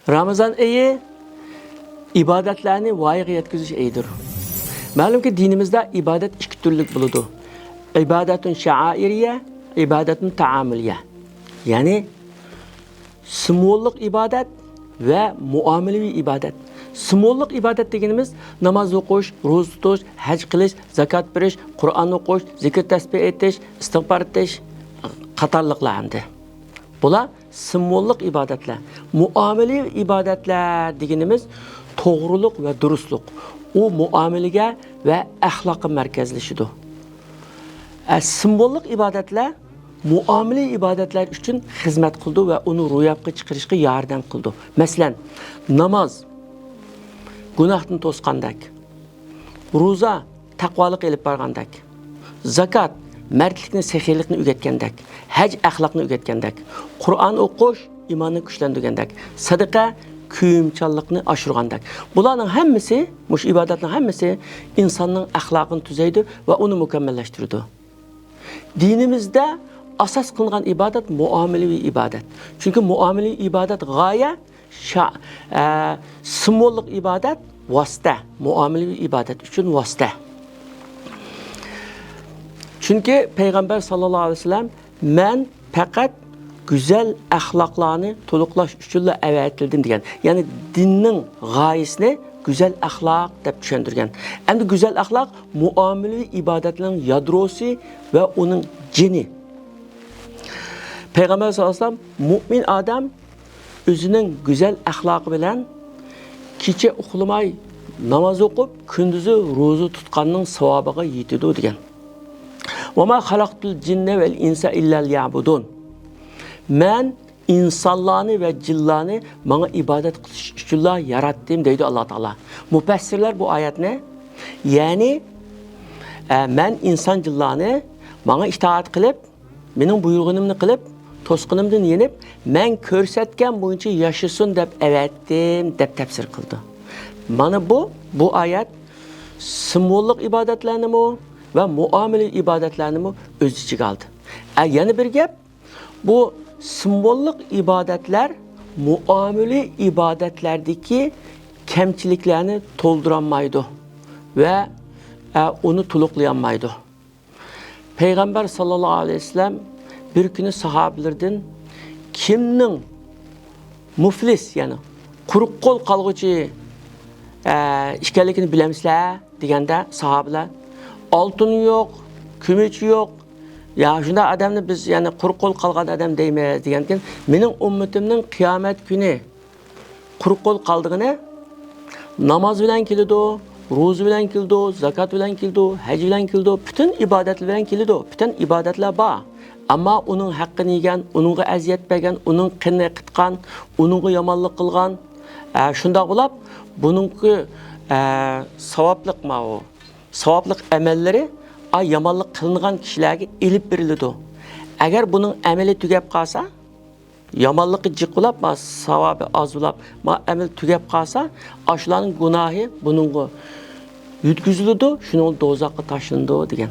Ramazan ayı ibadetlerini vayiga yetkiziş ayidir. Ma'lum ki dinimizde ibadet iki türlük buludu. İbadetun şairiye, ibadetun taamuliye. Yani simvollik ibadet ve muamelevi ibadet. Simvollik ibadet deganimiz namaz o'qish, ro'za tutish, haj qilish, zakat berish, Qur'on o'qish, zikr tasbih etish, istig'for etish qatorliqlardir. Bular simvollik ibadetler. Muamelevi ibadetler deganimiz to'g'rilik ve durustlik. O muamelege ve ahlakı merkezleşidir. Simvollik ibadetler muamele ibadetler için hizmet kıldı ve onu ro'yobga chiqarishga yordam qildi. Masalan, namaz gunohni to'sqandek, ro'za taqvolik elib borgandek, zakat mardlikni, sehiylikni o'rgatgandek, haj axloqni o'rgatgandek, Qur'on o'qish iymonni kuchlantirgandek, sadaqa kuyumchanlikni oshirgandek. Bularning hammasi, mush ibodatning hammasi insonning axloqini tuzaydi va uni mukammallashtiradi. Dinimizde asas kılınan ibadet muamelevi ibadet. Çünkü muamelevi ibadet gaye, simvollik ibadet vasıta. Muamelevi ibadet için vasıta. Çünkü Peygamber sallallahu aleyhi ve sellem men fakat güzel ahlaklarını toluklaş üçünle evetildim diyen. Yani dinin gayesini güzel ahlak dep düşündürgen. Hem de güzel ahlak muamelevi ibadetlerin yadrosu ve onun cini. Peygamber sallallahu aleyhi ve sellem mümin adam özünün güzel ahlakı bilen kecha uxlamay namaz okup gündüzü ro'za tutganning savobiga yetidi degan. Ve ma halaqtul cinne vel insa illa liya'budun. Men insanlarını ve cillarını bana ibadet kılış üçün yarattım deydi Allah Teala. Müfessirler bu ayet ne? Yani men insan cillarını bana itaat kılıp, benim buyruğumunu kılıp, tosqunumdan yenip, men körsetken boyunca yaşasın dep evettim dep tefsir kıldı. Bana bu ayet simvollik ibadetlerini mi ve muamele ibadetlerini mi öz içine aldı. Yeni bir gap, bu simvollik ibadetler muamele ibadetlerdeki kemçiliklerini tolduramaydı ve onu tuluklayamaydı. Peygamber sallallahu aleyhi ve sellem bir günü sahabelerden kimnin muflis yani kuruq kol kalgıcı işgallikini bilemizler degende sahabeler altın yok, kümüç yok. Ya şunda adamni biz yani quruq qo'l qolgan adam deymiz degankin, mening ummatimning qiyomat kuni quruq qo'l qoldigini namoz bilan keldi, ro'za bilan keldi, zakat bilan keldi, haj bilan keldi, bütün ibodatlar bilan keldi, bütün ibodatlar bor. Ammo uning haqqini yegan, uningga aziyat bergan, uning qinni qitqan, uningga yomonlik qilgan, shunda bo'lib, buningki savoblik ma'o, savoblik amallari yamanlık kılınan kişilerge elip verildi. Eğer bunun ameli tügep kalsa, yamanlığı cıkılap, savabı az bulap, amel tügep kalsa, aşıların günahı bunun yütküzülüdü, şunun dozakı taşındı degen.